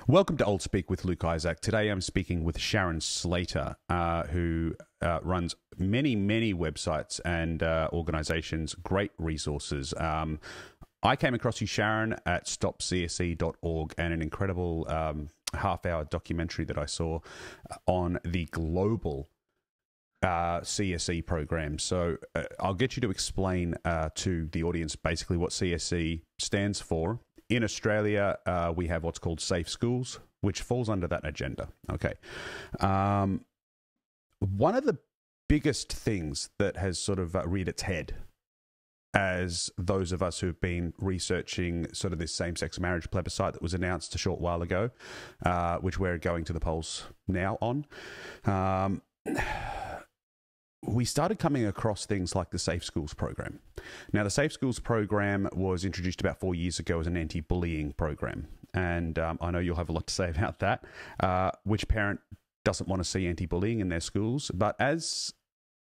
Welcome to OLDSPEAK with Luke Izaak. Today I'm speaking with Sharon Slater, who runs many websites and organizations, great resources. I came across you, Sharon, at stopcse.org and an incredible half-hour documentary that I saw on the global CSE program. So I'll get you to explain to the audience basically what CSE stands for. In Australia, we have what's called Safe Schools, which falls under that agenda. Okay. One of the biggest things that has sort of reared its head as those of us who've been researching sort of this same-sex marriage plebiscite that was announced a short while ago, which we're going to the polls now on, we started coming across things like the Safe Schools program. Now, the Safe Schools program was introduced about 4 years ago as an anti-bullying program. And I know you'll have a lot to say about that. Which parent doesn't want to see anti-bullying in their schools? But as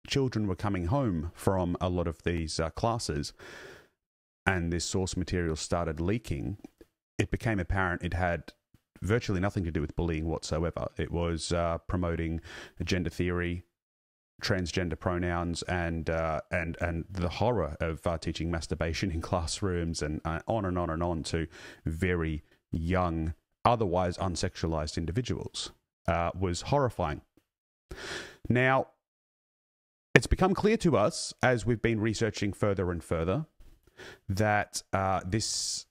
children were coming home from a lot of these classes and this source material started leaking, it became apparent it had virtually nothing to do with bullying whatsoever. It was promoting gender theory, transgender pronouns, and the horror of teaching masturbation in classrooms, and on and on and on to very young, otherwise unsexualized individuals, was horrifying. Now, it's become clear to us as we've been researching further and further that these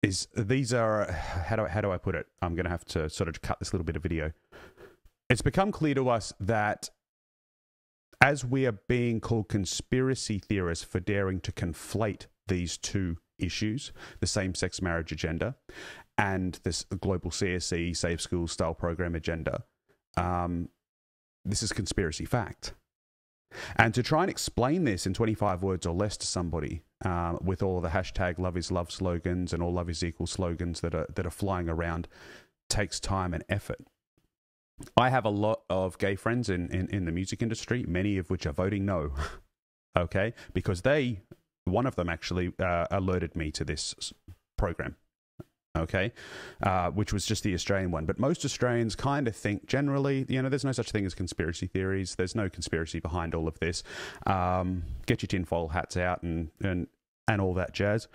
are how do I put it? I'm going to have to sort of cut this little bit of video. It's become clear to us that as we are being called conspiracy theorists for daring to conflate these two issues, the same-sex marriage agenda and this global CSE, Safe Schools style program agenda, this is conspiracy fact. And to try and explain this in 25 words or less to somebody, with all the hashtag love is love slogans and all love is equal slogans that are flying around, takes time and effort. I have a lot of gay friends in the music industry, many of which are voting no, okay? Because one of them actually alerted me to this program, okay? Which was just the Australian one. But most Australians kind of think generally, there's no such thing as conspiracy theories. There's no conspiracy behind all of this. Get your tinfoil hats out and all that jazz.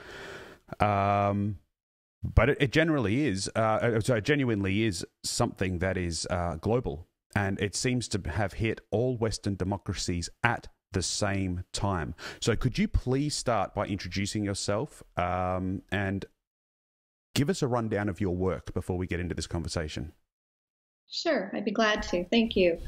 But it generally is, so it genuinely is something that is global, and it seems to have hit all Western democracies at the same time. So could you please start by introducing yourself and give us a rundown of your work before we get into this conversation? Sure, I'd be glad to. Thank you.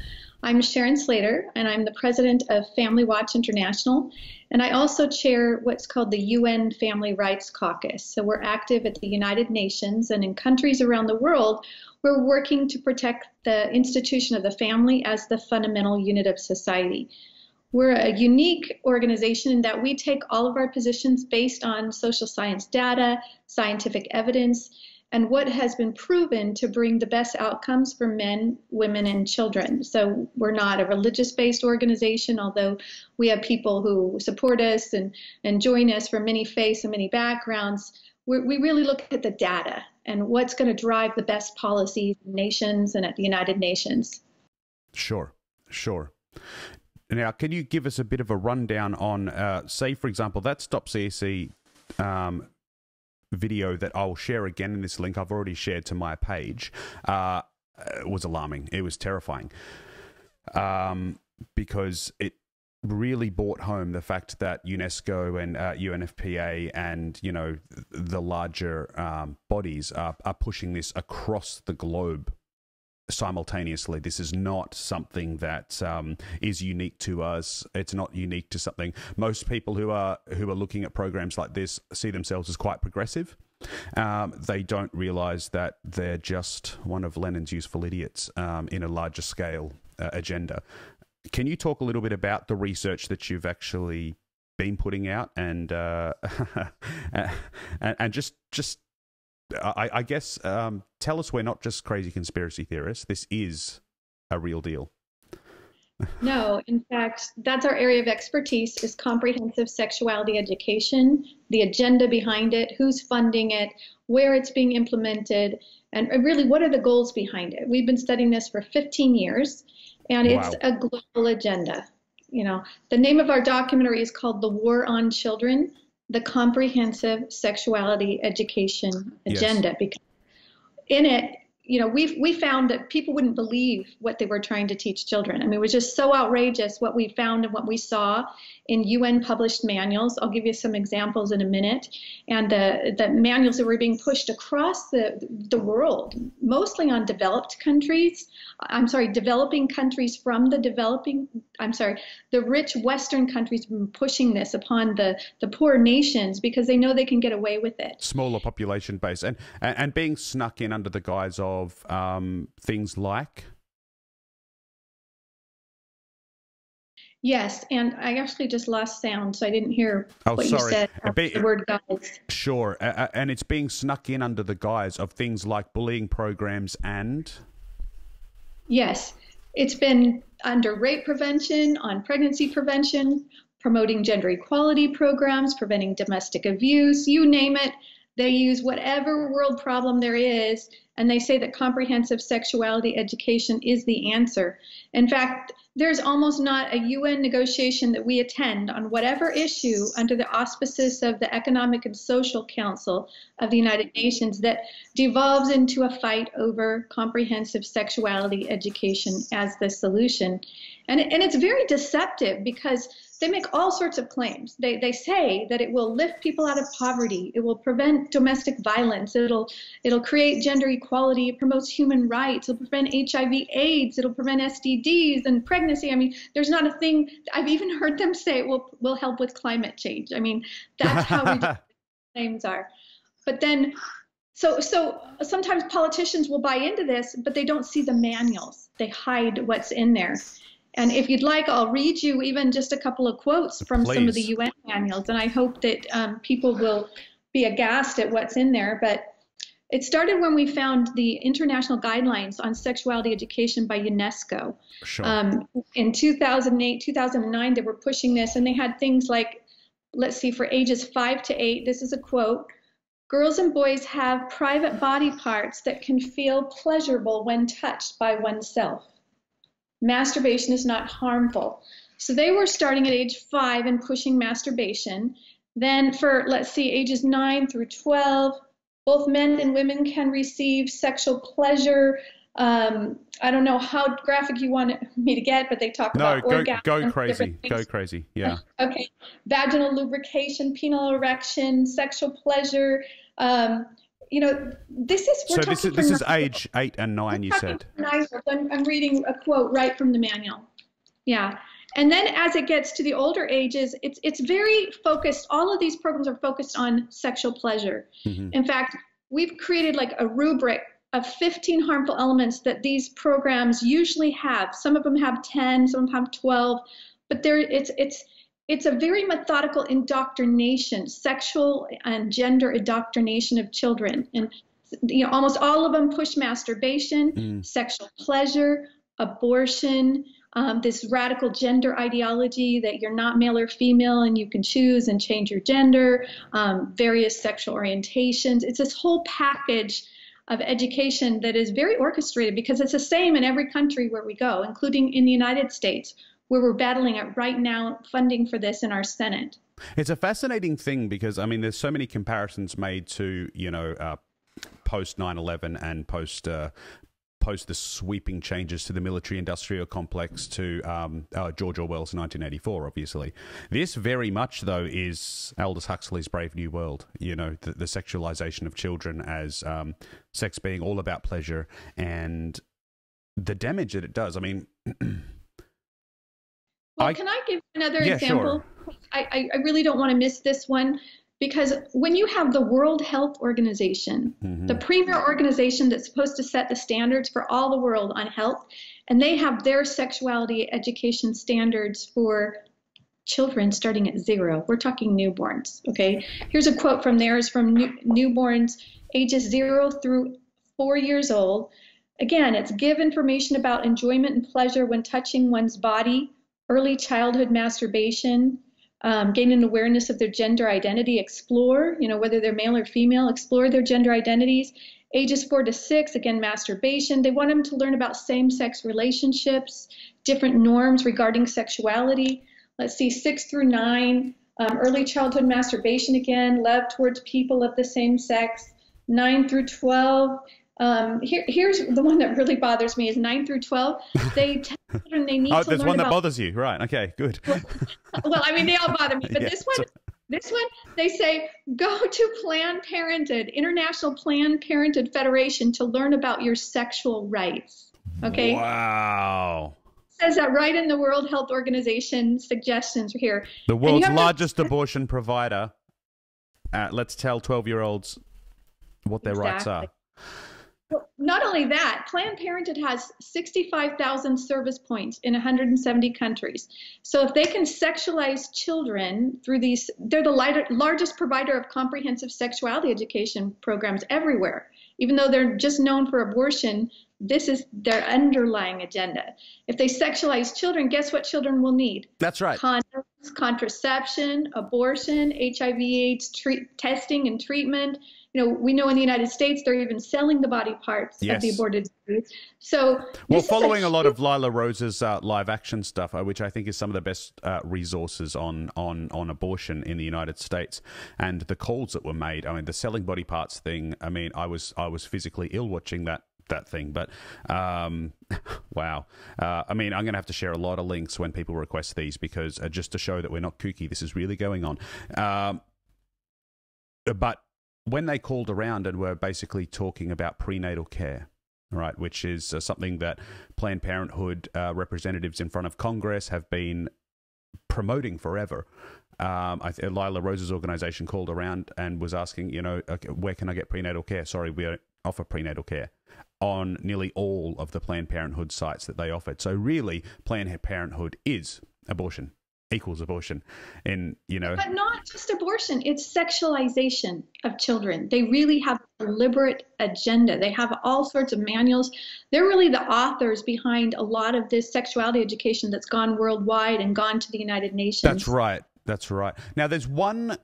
I'm Sharon Slater, and I'm the president of Family Watch International, and I also chair what's called the UN Family Rights Caucus. So we're active at the United Nations, and in countries around the world, we're working to protect the institution of the family as the fundamental unit of society. We're a unique organization in that we take all of our positions based on social science data, scientific evidence, and what has been proven to bring the best outcomes for men, women, and children. So we're not a religious-based organization, although we have people who support us and join us from many faiths and many backgrounds. We really look at the data and what's going to drive the best policies in nations and at the United Nations. Sure. Now, can you give us a bit of a rundown on, say, for example, that Stop CSE video that I'll share again in this link I've already shared to my page, was alarming. It was terrifying, because it really brought home the fact that UNESCO and UNFPA and the larger bodies are pushing this across the globe simultaneously. This is not something that is unique to us. It's not unique to something. Most people who are looking at programs like this see themselves as quite progressive. They don't realize that they're just one of Lenin's useful idiots in a larger scale agenda. Can you talk a little bit about the research that you've actually been putting out and just I guess, tell us we're not just crazy conspiracy theorists. This is a real deal. No, in fact, that's our area of expertise is comprehensive sexuality education, the agenda behind it, who's funding it, where it's being implemented, and really what are the goals behind it. We've been studying this for 15 years, and it's Wow. a global agenda. You know, the name of our documentary is called The War on Children, the Comprehensive Sexuality Education Yes. Agenda, because in it, you know, we found that people wouldn't believe what they were trying to teach children. I mean, it was just so outrageous what we found and what we saw in UN published manuals. I'll give you some examples in a minute. And the manuals that were being pushed across the world, mostly on developed countries. I'm sorry, developing countries from the developing, I'm sorry, the rich Western countries have been pushing this upon the poor nations because they know they can get away with it. Smaller population base, and being snuck in under the guise of things like. Yes, and I actually just lost sound, so I didn't hear Oh, what you sorry. said after the word guys. Sure, and it's being snuck in under the guise of things like bullying programs and. Yes, it's been under rape prevention, on pregnancy prevention, promoting gender equality programs, preventing domestic abuse, you name it. They use whatever world problem there is, and they say that comprehensive sexuality education is the answer. In fact, there's almost not a UN negotiation that we attend on whatever issue under the auspices of the Economic and Social Council of the United Nations that devolves into a fight over comprehensive sexuality education as the solution. And it's very deceptive because they make all sorts of claims. They say that it will lift people out of poverty. It will prevent domestic violence. It'll create gender equality. It promotes human rights. It'll prevent HIV/AIDS. It'll prevent STDs and pregnancy. I mean, there's not a thing. I've even heard them say it will help with climate change. I mean, that's how ridiculous claims are. But then, so sometimes politicians will buy into this, but they don't see the manuals. They hide what's in there. And if you'd like, I'll read you even just a couple of quotes from some of the UN manuals, and I hope that people will be aghast at what's in there. But it started when we found the international guidelines on sexuality education by UNESCO. Sure. In 2008, 2009, they were pushing this, and they had things like, let's see, for ages 5 to 8, this is a quote, girls and boys have private body parts that can feel pleasurable when touched by oneself. Masturbation is not harmful. So they were starting at age 5 and pushing masturbation. Then for, let's see, ages 9 through 12, both men and women can receive sexual pleasure. I don't know how graphic you want me to get, but they talk about orgasm. Go crazy. Go crazy. Yeah. Okay. Vaginal lubrication, penile erection, sexual pleasure. You know, this is age 8 and 9, you said. I'm reading a quote right from the manual. Yeah. And then as it gets to the older ages, it's very focused. All of these programs are focused on sexual pleasure. Mm-hmm. In fact, we've created like a rubric of 15 harmful elements that these programs usually have. Some of them have 10, some of them have 12, but it's a very methodical indoctrination, sexual and gender indoctrination of children. And you know, almost all of them push masturbation, sexual pleasure, abortion, this radical gender ideology that you're not male or female and you can choose and change your gender, various sexual orientations. It's this whole package of education that is very orchestrated because it's the same in every country where we go, including in the United States, where we're battling it right now, funding for this in our Senate. It's a fascinating thing because, I mean, there's so many comparisons made to, you know, post 9/11 and post the sweeping changes to the military-industrial complex to George Orwell's 1984, obviously. This very much, though, is Aldous Huxley's Brave New World, you know, the sexualization of children as sex being all about pleasure and the damage that it does. I mean... Well, can I give another example? Sure. I really don't want to miss this one because when you have the World Health Organization, the premier organization that's supposed to set the standards for all the world on health, and they have their sexuality education standards for children starting at 0. We're talking newborns, okay? Here's a quote from theirs from newborns ages 0 through 4 years old. Again, it's give information about enjoyment and pleasure when touching one's body, early childhood masturbation, gain an awareness of their gender identity, explore, whether they're male or female, explore their gender identities. Ages 4 to 6, again, masturbation. They want them to learn about same-sex relationships, different norms regarding sexuality. Let's see, 6 through 9, early childhood masturbation again, love towards people of the same sex. 9 through 12. Here's the one that really bothers me is 9 through 12. They tell children they need to learn about... Oh, there's one that bothers you. Right. Okay, good. Well, I mean, they all bother me. But yeah, this one, they say, go to Planned Parenthood, International Planned Parenthood Federation to learn about your sexual rights. Okay? Wow. It says that right in the World Health Organization suggestions here. The world's largest abortion provider. Let's tell 12-year-olds what their rights are. Well, not only that, Planned Parenthood has 65,000 service points in 170 countries. So if they can sexualize children through these, they're the largest provider of comprehensive sexuality education programs everywhere. Even though they're just known for abortion, this is their underlying agenda. If they sexualize children, guess what children will need? That's right. Condoms, contraception, abortion, HIV/AIDS testing and treatment. We know in the United States, they're even selling the body parts of the aborted babies. So, well, following a lot of Lila Rose's live action stuff, which I think is some of the best resources on abortion in the United States, and the calls that were made. I mean, the selling body parts thing. I mean, I was physically ill watching that thing, but wow. I mean, I'm going to have to share a lot of links when people request these because just to show that we're not kooky, this is really going on. But when they called around and were basically talking about prenatal care, right, which is something that Planned Parenthood representatives in front of Congress have been promoting forever. Lila Rose's organization called around and was asking, okay, where can I get prenatal care? Sorry, we don't offer prenatal care on nearly all of the Planned Parenthood sites that they offered. So really, Planned Parenthood is abortion. Equals abortion, and But not just abortion; it's sexualization of children. They really have a deliberate agenda. They have all sorts of manuals. They're really the authors behind a lot of this sexuality education that's gone worldwide and gone to the United Nations. That's right. That's right. Now, there's one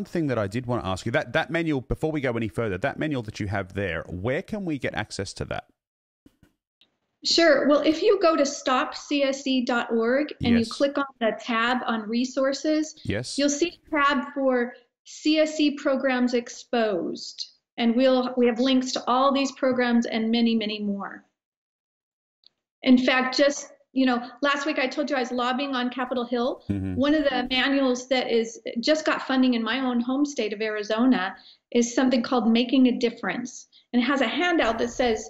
thing that I did want to ask you. That manual, before we go any further, that manual that you have there, where can we get access to that? Sure. Well, if you go to stopcse.org and you click on the tab on resources, you'll see a tab for CSE programs exposed. And we have links to all these programs and many, many more. In fact, just, last week I told you I was lobbying on Capitol Hill. Mm-hmm. One of the manuals that just got funding in my own home state of Arizona is something called Making a Difference. And it has a handout that says,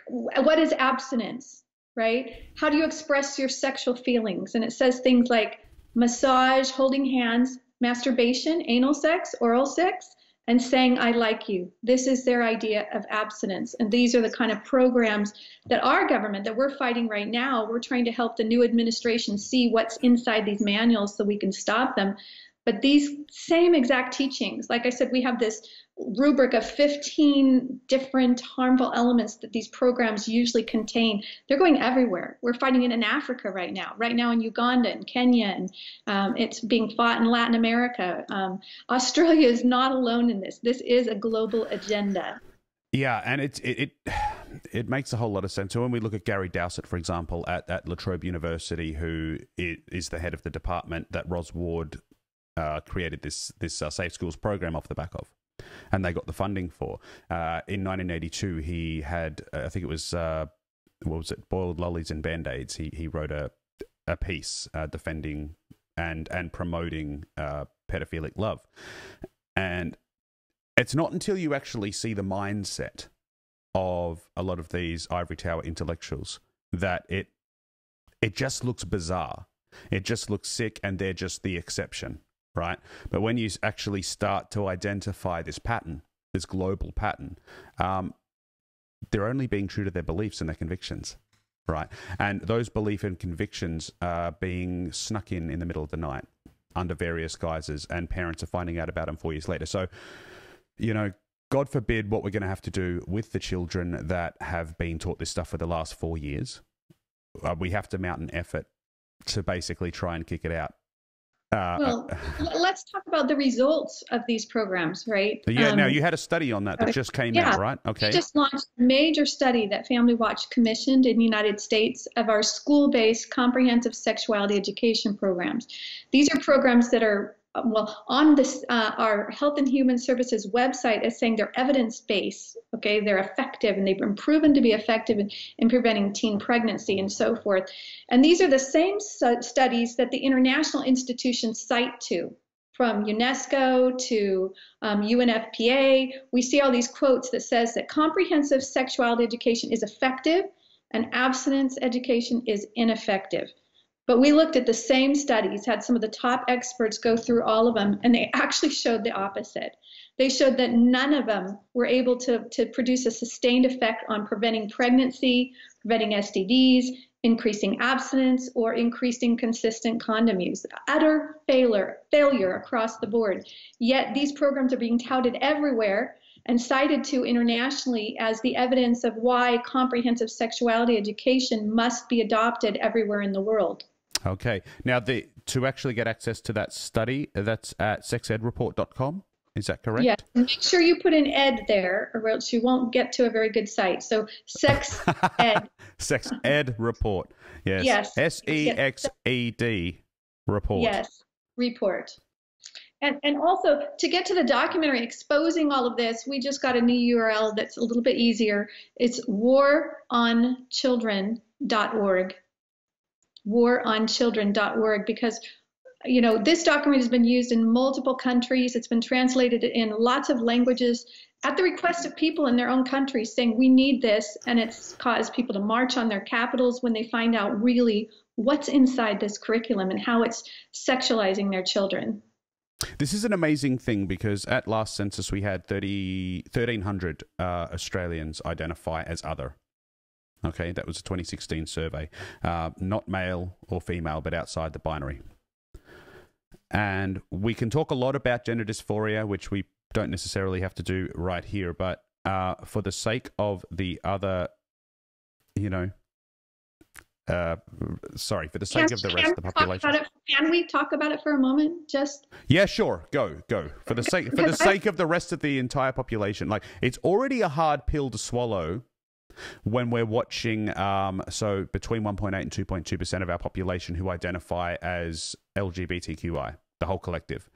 what is abstinence, right? How do you express your sexual feelings? And it says things like massage, holding hands, masturbation, anal sex, oral sex, and saying, I like you. This is their idea of abstinence. And these are the kind of programs that our government, that we're fighting right now, we're trying to help the new administration see what's inside these manuals so we can stop them. But these same exact teachings, like I said, we have this rubric of 15 different harmful elements that these programs usually contain. They're going everywhere. We're fighting it in Africa right now in Uganda and Kenya, and it's being fought in Latin America. Australia is not alone in this. This is a global agenda. Yeah, and it makes a whole lot of sense. So when we look at Gary Dowsett, for example, at La Trobe University, who is the head of the department that Ros Ward created this Safe Schools program off the back of, and they got the funding for. In 1982, he had, I think it was, what was it, Boiled Lollies and Band-Aids. He wrote a piece defending and promoting pedophilic love. And it's not until you actually see the mindset of a lot of these ivory tower intellectuals that it just looks bizarre. It just looks sick, and they're just the exception. Right. But when you actually start to identify this pattern, this global pattern, they're only being true to their beliefs and their convictions. Right. And those beliefs and convictions are being snuck in the middle of the night under various guises, and parents are finding out about them 4 years later. So, God forbid what we're going to have to do with the children that have been taught this stuff for the last 4 years. We have to mount an effort to basically try and kick it out. Well, let's talk about the results of these programs, right? Yeah, now you had a study on that just came out, right? Okay. We just launched a major study that Family Watch commissioned in the United States of our school-based comprehensive sexuality education programs. These are programs that are, on this, our Health and Human Services website is saying they're evidence-based, okay? They're effective, and they've been proven to be effective in preventing teen pregnancy and so forth. And these are the same studies that the international institutions cite to, from UNESCO to UNFPA. We see all these quotes that says that comprehensive sexuality education is effective and abstinence education is ineffective. But we looked at the same studies, had some of the top experts go through all of them, and they actually showed the opposite. They showed that none of them were able to produce a sustained effect on preventing pregnancy, preventing STDs, increasing abstinence, or increasing consistent condom use. Utter failure across the board. Yet these programs are being touted everywhere and cited to internationally as the evidence of why comprehensive sexuality education must be adopted everywhere in the world. Okay. Now, to actually get access to that study, that's at sexedreport.com. Is that correct? Yeah. Make sure you put an ed there, or else you won't get to a very good site. So sex ed. Sex ed report. Yes. Yes. SEXED report. Yes. Report. And also, to get to the documentary exposing all of this, we just got a new URL that's a little bit easier. It's waronchildren.org. waronchildren.org, because this document has been used in multiple countries. It's been translated in lots of languages at the request of people in their own countries saying we need this, and it's caused people to march on their capitals when they find out really what's inside this curriculum and how it's sexualizing their children. This is an amazing thing because at last census we had 1,300 Australians identify as other. Okay, that was a 2016 survey. Not male or female, but outside the binary. And we can talk a lot about gender dysphoria, which we don't necessarily have to do right here, but for the sake of the other, for the sake of the rest of the population. Can we talk about it for a moment? Yeah, sure. Go. For the sake of the rest of the entire population. Like, it's already a hard pill to swallow when we're watching, so between 1.8 and 2.2% of our population who identify as LGBTQI, the whole collective,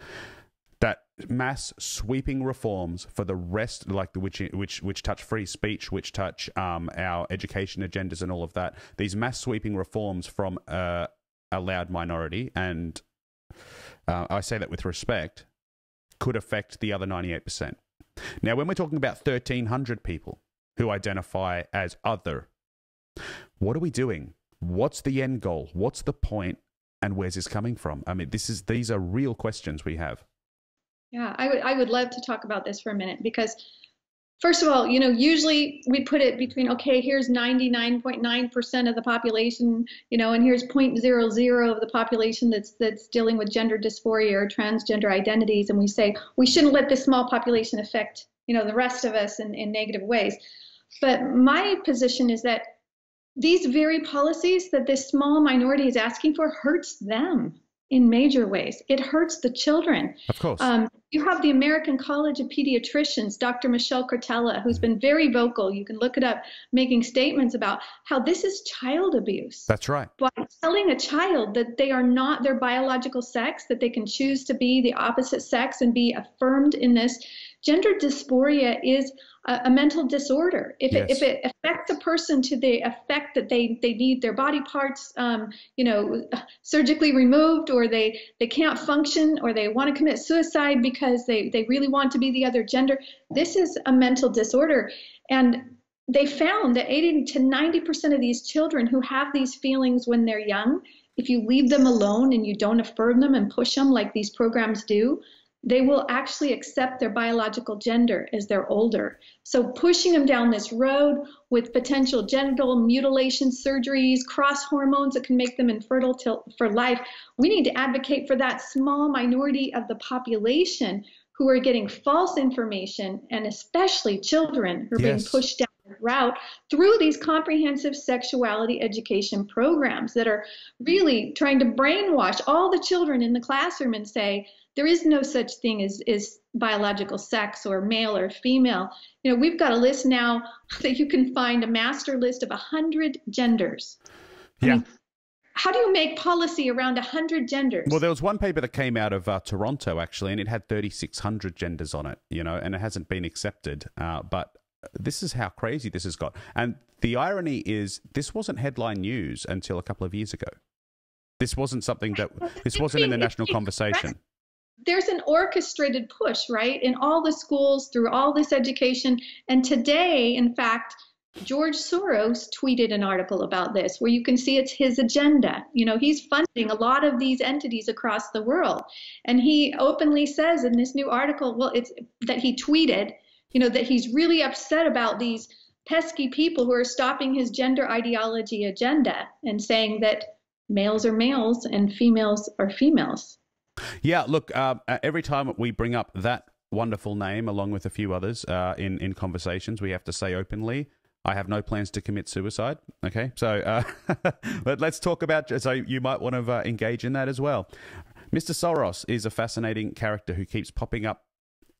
that mass sweeping reforms for the rest, like which touch free speech, which touch our education agendas and all of that, these mass sweeping reforms from a loud minority, and I say that with respect, could affect the other 98%. Now, when we're talking about 1,300 people who identify as other, what are we doing? What's the end goal? What's the point? And where's this coming from? I mean, these are real questions we have. Yeah, I would love to talk about this for a minute, because first of all, usually we put it between, okay, here's 99.9% of the population, and here's 0.00 of the population that's dealing with gender dysphoria or transgender identities. And we say, we shouldn't let this small population affect, the rest of us in negative ways. But my position is that these very policies that this small minority is asking for hurts them in major ways. It hurts the children. Of course. You have the American College of Pediatricians, Dr. Michelle Cortella, who's been very vocal. You can look it up, making statements about how this is child abuse. That's right. By telling a child that they are not their biological sex, that they can choose to be the opposite sex and be affirmed in this. Gender dysphoria is a mental disorder. If it affects a person to the effect that they need their body parts, surgically removed, or they can't function, or they want to commit suicide because they really want to be the other gender, this is a mental disorder. And they found that 80 to 90% of these children who have these feelings when they're young, if you leave them alone and you don't affirm them and push them like these programs do, they will actually accept their biological gender as they're older. So pushing them down this road with potential genital mutilation surgeries, cross hormones that can make them infertile for life, we need to advocate for that small minority of the population who are getting false information, and especially children who are being pushed down the route through these comprehensive sexuality education programs that are really trying to brainwash all the children in the classroom and say, there is no such thing as biological sex or male or female. You know, we've got a list now that you can find a master list of 100 genders. I mean, how do you make policy around 100 genders? Well, there was one paper that came out of Toronto, actually, and it had 3,600 genders on it, you know, and it hasn't been accepted. But this is how crazy this has got. And the irony is this wasn't headline news until a couple of years ago. This wasn't something that, this wasn't in the national conversation. There's an orchestrated push, right, in all the schools through all this education. And today, in fact, George Soros tweeted an article about this where you can see it's his agenda. You know, he's funding a lot of these entities across the world. And he openly says in this new article, well, it's that he tweeted, you know, that he's really upset about these pesky people who are stopping his gender ideology agenda and saying that males are males and females are females. Yeah, look, every time we bring up that wonderful name, along with a few others in conversations, we have to say openly, I have no plans to commit suicide. Okay, so but let's talk about, so you might want to engage in that as well. Mr. Soros is a fascinating character who keeps popping up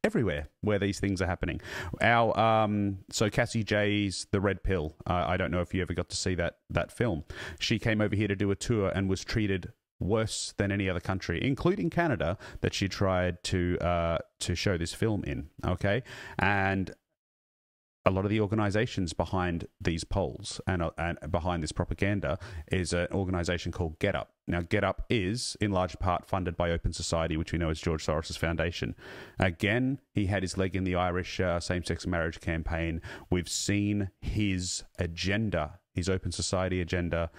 everywhere where these things are happening. So Cassie J's The Red Pill, I don't know if you ever got to see that film. She came over here to do a tour and was treated worse than any other country, including Canada, that she tried to show this film in. Okay, and a lot of the organizations behind these polls and behind this propaganda is an organization called Get Up. Now, Get Up is in large part funded by Open Society, which we know is George Soros' foundation. Again, he had his leg in the Irish same-sex marriage campaign. We've seen his agenda, his Open Society agenda,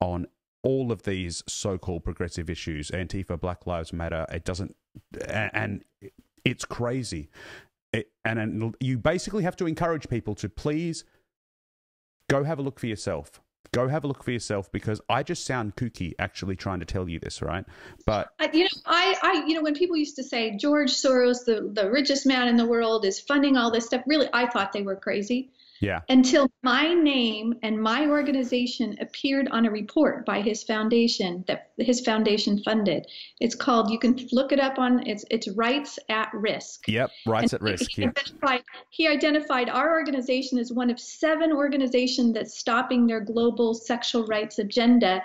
on all of these so-called progressive issues, Antifa, Black Lives Matter. It doesn't, and it's crazy. And you basically have to encourage people to please go have a look for yourself. Go have a look for yourself, because I just sound kooky actually trying to tell you this, right? But you know, when people used to say George Soros, the richest man in the world, is funding all this stuff, really, I thought they were crazy. Yeah. Until my name and my organization appeared on a report by his foundation that his foundation funded. It's called, you can look it up on, it's Rights at Risk. Yep, Rights at Risk. He identified our organization as one of 7 organizations that's stopping their global sexual rights agenda,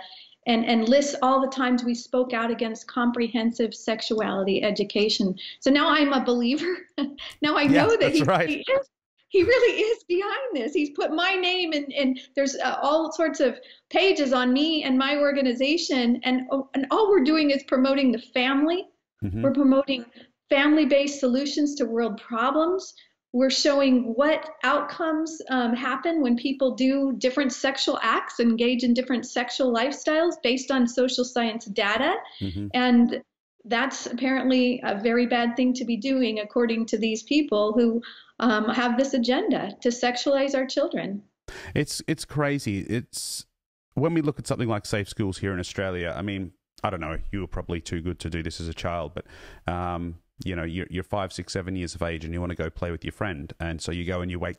and lists all the times we spoke out against comprehensive sexuality education. So now I'm a believer. Now I know that he really is behind this. He's put my name and there's all sorts of pages on me and my organization. And all we're doing is promoting the family. Mm-hmm. We're promoting family-based solutions to world problems. We're showing what outcomes happen when people do different sexual acts, engage in different sexual lifestyles based on social science data. Mm-hmm. And that's apparently a very bad thing to be doing, according to these people who have this agenda to sexualize our children. It's crazy. It's when we look at something like Safe Schools here in Australia. I mean, I don't know. You were probably too good to do this as a child, but you know, you're 5, 6, 7 years of age, and you want to go play with your friend, and so you go and you wake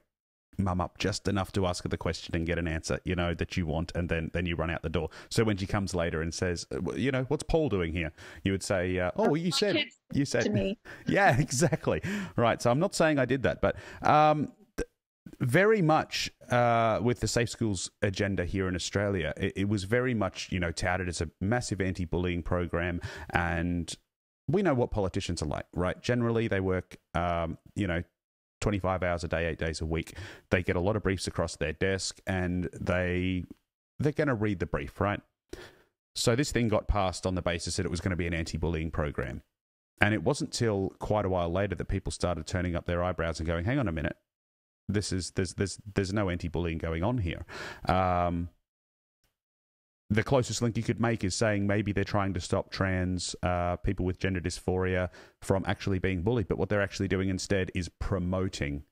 mum up just enough to ask her the question and get an answer, you know, that you want, and then you run out the door. So when she comes later and says, you know, what's Paul doing here? You would say, oh, you said to me. Yeah, exactly. Right. So I'm not saying I did that, but very much with the Safe Schools agenda here in Australia, it was very much, you know, touted as a massive anti-bullying program. And we know what politicians are like, right? Generally, they work, you know, 25 hours a day, 8 days a week. They get a lot of briefs across their desk, and they're going to read the brief, right? So this thing got passed on the basis that it was going to be an anti-bullying program. And it wasn't till quite a while later that people started turning up their eyebrows and going, hang on a minute, there's no anti-bullying going on here. The closest link you could make is saying maybe they're trying to stop trans people with gender dysphoria from actually being bullied, but what they're actually doing instead is promoting.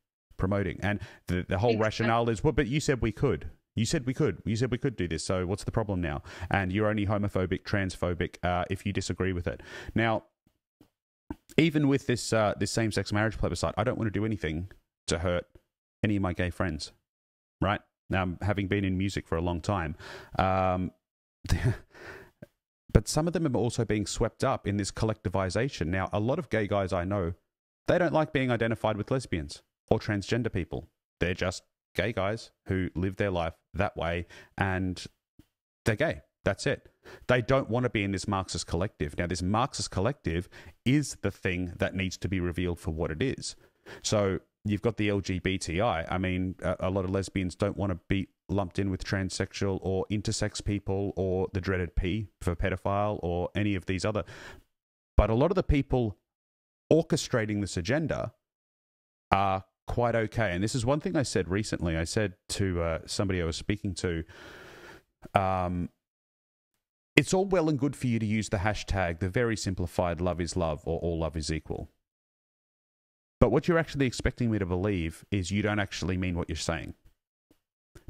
And the whole rationale is, well, but you said we could. You said we could do this, so what's the problem now? And you're only homophobic, transphobic if you disagree with it. Now, even with this this same-sex marriage plebiscite, I don't want to do anything to hurt any of my gay friends, right? Now, having been in music for a long time, but some of them are also being swept up in this collectivization. Now, a lot of gay guys I know, they don't like being identified with lesbians or transgender people. They're just gay guys who live their life that way, and they're gay. That's it. They don't want to be in this Marxist collective. Now, this Marxist collective is the thing that needs to be revealed for what it is. So you've got the LGBTI. I mean, a lot of lesbians don't want to be lumped in with transsexual or intersex people or the dreaded P for pedophile or any of these other. But a lot of the people orchestrating this agenda are quite okay. And this is one thing I said recently. I said to somebody I was speaking to, it's all well and good for you to use the hashtag, the very simplified love is love or all love is equal. But what you're actually expecting me to believe is you don't actually mean what you're saying.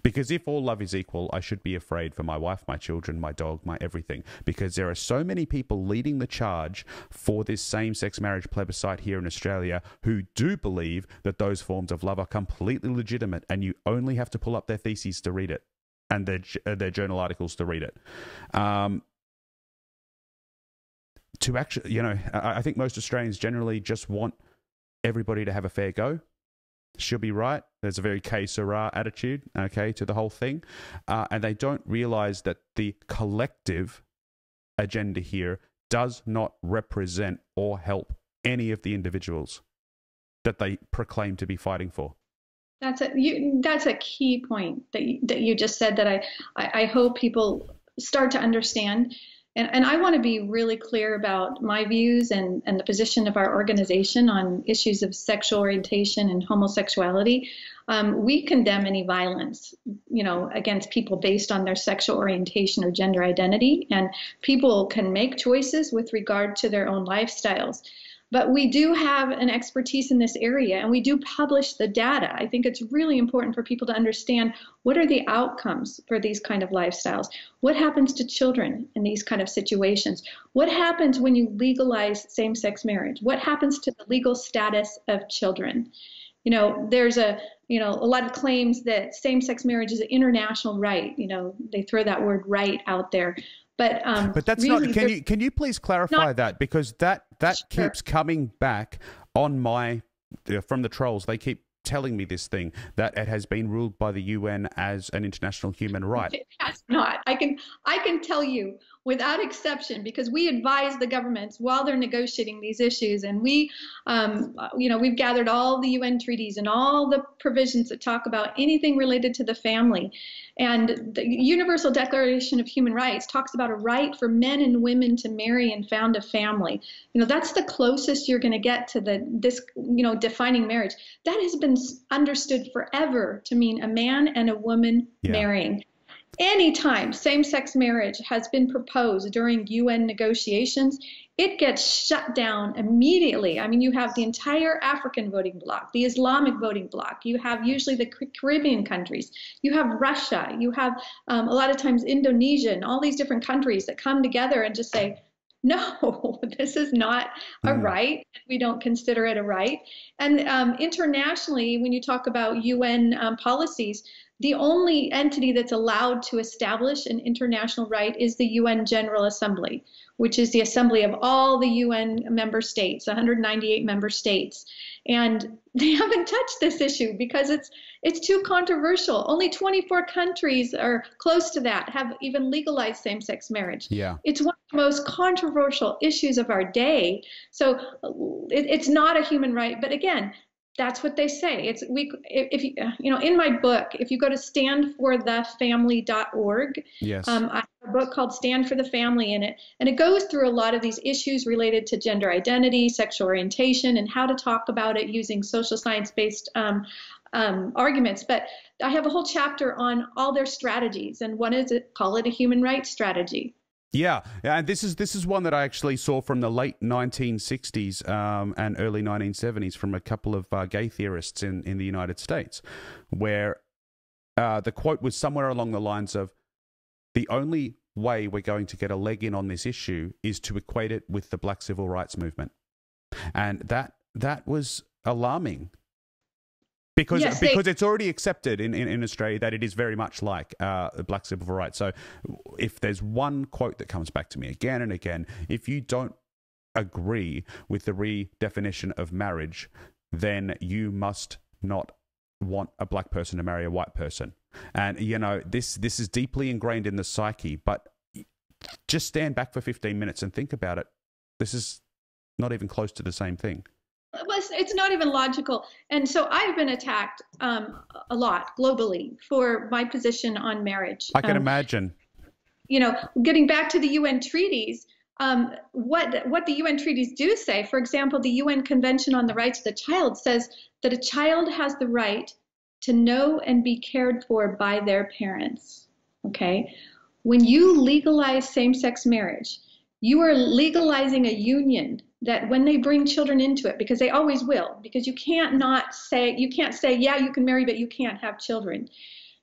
Because if all love is equal, I should be afraid for my wife, my children, my dog, my everything. Because there are so many people leading the charge for this same-sex marriage plebiscite here in Australia who do believe that those forms of love are completely legitimate, and you only have to pull up their theses to read it and their journal articles to read it. To actually, you know, I think most Australians generally just want everybody to have a fair go. She'll be right. There's a very que sera attitude, okay, to the whole thing. And they don't realize that the collective agenda here does not represent or help any of the individuals that they proclaim to be fighting for. That's a key point that you just said that I hope people start to understand. And I want to be really clear about my views and the position of our organization on issues of sexual orientation and homosexuality. We condemn any violence, you know, against people based on their sexual orientation or gender identity. And people can make choices with regard to their own lifestyles. But we do have an expertise in this area, and we do publish the data. I think it's really important for people to understand what are the outcomes for these kind of lifestyles. What happens to children in these kind of situations? What happens when you legalize same-sex marriage? What happens to the legal status of children? You know, there's a lot of claims that same-sex marriage is an international right. You know, they throw that word right out there. But that's really, not. Can you please clarify that, because that Sure. keeps coming back on my from the trolls. They keep telling me this thing that it has been ruled by the UN as an international human right. It has not. I can tell you without exception, because we advise the governments while they're negotiating these issues, and we've gathered all the UN treaties and all the provisions that talk about anything related to the family. And the Universal Declaration of Human Rights talks about a right for men and women to marry and found a family. You know, that's the closest you're going to get to this defining marriage. That has been understood forever to mean a man and a woman marrying. Anytime same-sex marriage has been proposed during UN negotiations, it gets shut down immediately. I mean, you have the entire African voting bloc, the Islamic voting bloc, you have usually the Caribbean countries, you have Russia, you have a lot of times Indonesia, and all these different countries that come together and just say, no, this is not a right. We don't consider it a right. And internationally, when you talk about UN policies, the only entity that's allowed to establish an international right is the UN General Assembly, which is the assembly of all the UN member states, 198 member states. And they haven't touched this issue because it's too controversial. Only 24 countries are close to that, have even legalized same-sex marriage. Yeah. It's one of the most controversial issues of our day. So it's not a human right. But again, that's what they say. If you in my book, if you go to standforthefamily.org, yes, I have a book called Stand for the Family in it, and it goes through a lot of these issues related to gender identity, sexual orientation, and how to talk about it using social science-based arguments. But I have a whole chapter on all their strategies, and one is call it a human rights strategy. Yeah, and this is one that I actually saw from the late 1960s and early 1970s from a couple of gay theorists in the United States, where the quote was somewhere along the lines of, the only way we're going to get a leg in on this issue is to equate it with the Black Civil Rights Movement. And that was alarming. Because Yes, it's already accepted in Australia that it is very much like black civil rights. So if there's one quote that comes back to me again and again, if you don't agree with the redefinition of marriage, then you must not want a black person to marry a white person. And, you know, this is deeply ingrained in the psyche, but just stand back for 15 minutes and think about it. This is not even close to the same thing. Well, it's not even logical. And so I've been attacked a lot globally for my position on marriage. I can imagine. You know, getting back to the UN treaties, what the UN treaties do say, for example, the UN Convention on the Rights of the Child says that a child has the right to know and be cared for by their parents. Okay? When you legalize same-sex marriage, you are legalizing a union that when they bring children into it, because they always will, because you can't say, yeah, you can marry, but you can't have children.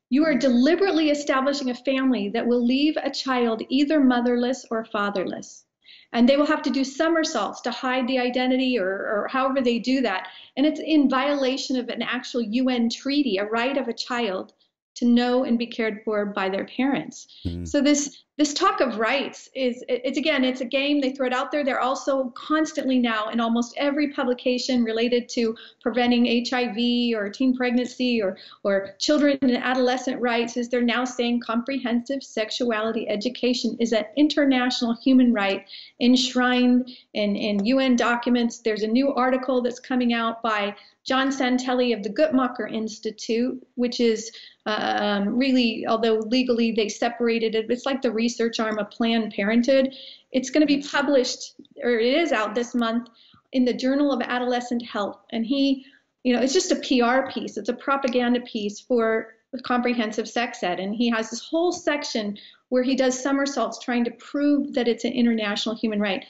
You are deliberately establishing a family that will leave a child either motherless or fatherless. And they will have to do somersaults to hide the identity or however they do that. And it's in violation of an actual UN treaty, a right of a child to know and be cared for by their parents. So this talk of rights it's a game. They throw it out there. They're also constantly now in almost every publication related to preventing HIV or teen pregnancy or children and adolescent rights, is they're now saying comprehensive sexuality education is an international human right enshrined in UN documents. There's a new article that's coming out by John Santelli of the Guttmacher Institute, which is really, although legally they separated it, it's like the research arm of Planned Parenthood. It's going to be published, or it is out this month, in the Journal of Adolescent Health. And it's just a PR piece. It's a propaganda piece for comprehensive sex ed. And he has this whole section where he does somersaults trying to prove that it's an international human right.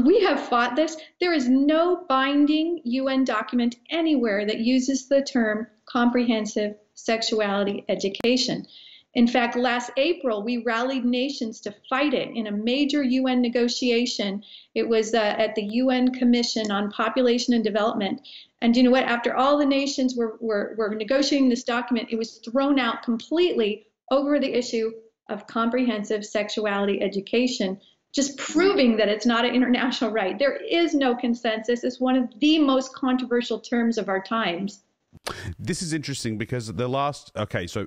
We have fought this. There is no binding UN document anywhere that uses the term comprehensive sexuality education. In fact, last April, we rallied nations to fight it in a major UN negotiation. It was at the UN Commission on Population and Development. And you know what? After all the nations were negotiating this document, it was thrown out completely over the issue of comprehensive sexuality education, just proving that it's not an international right. There is no consensus. It's one of the most controversial terms of our times. This is interesting because so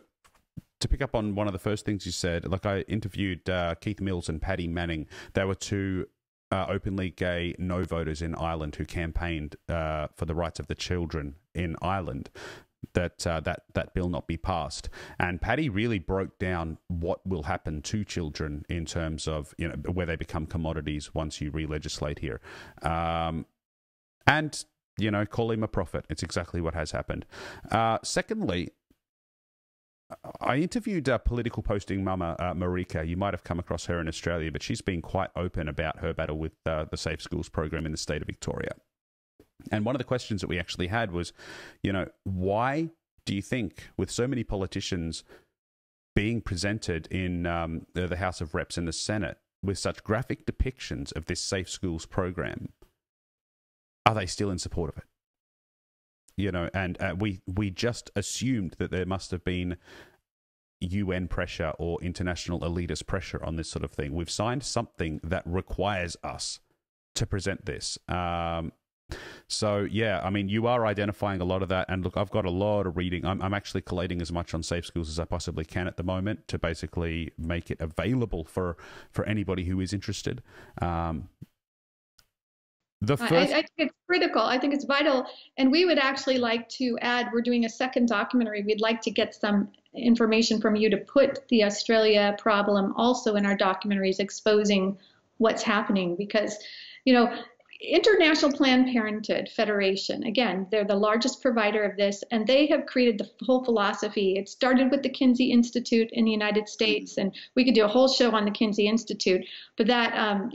to pick up on one of the first things you said, like I interviewed Keith Mills and Paddy Manning. They were two openly gay no voters in Ireland who campaigned for the rights of the children in Ireland, that bill not be passed. And Paddy really broke down what will happen to children in terms of, where they become commodities once you re-legislate here. And call him a prophet. It's exactly what has happened. Secondly, I interviewed political posting mama Marika. You might have come across her in Australia, but she's been quite open about her battle with the Safe Schools program in the state of Victoria. And one of the questions that we actually had was, why do you think, with so many politicians being presented in the House of Reps and the Senate with such graphic depictions of this Safe Schools program, are they still in support of it? And we just assumed that there must have been UN pressure or international elitist pressure on this sort of thing. We've signed something that requires us to present this. So, yeah, I mean, you are identifying a lot of that. And look, I've got a lot of reading. I'm actually collating as much on Safe Schools as I possibly can at the moment to basically make it available for anybody who is interested. I think it's critical. I think it's vital. And we would actually like to add, we're doing a second documentary. We'd like to get some information from you to put the Australia problem also in our documentaries, exposing what's happening. Because, International Planned Parenthood Federation, again, they're the largest provider of this, and they have created the whole philosophy. It started with the Kinsey Institute in the United States, and we could do a whole show on the Kinsey Institute, but that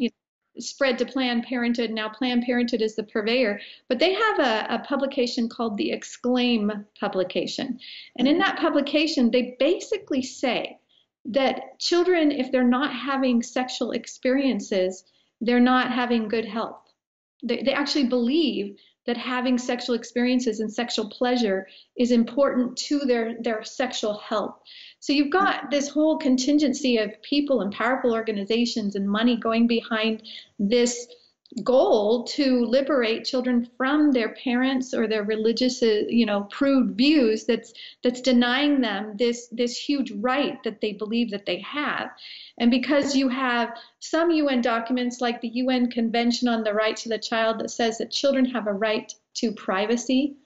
spread to Planned Parenthood. Now Planned Parenthood is the purveyor, but they have a publication called the Exclaim publication. And in that publication, they basically say that children, if they're not having sexual experiences, they're not having good health. They actually believe that having sexual experiences and sexual pleasure is important to their sexual health. So you've got this whole contingency of people and powerful organizations and money going behind this goal to liberate children from their parents or their religious, prude views that's denying them this huge right that they believe that they have. And because you have some UN documents like the UN Convention on the Rights of the Child that says that children have a right to privacy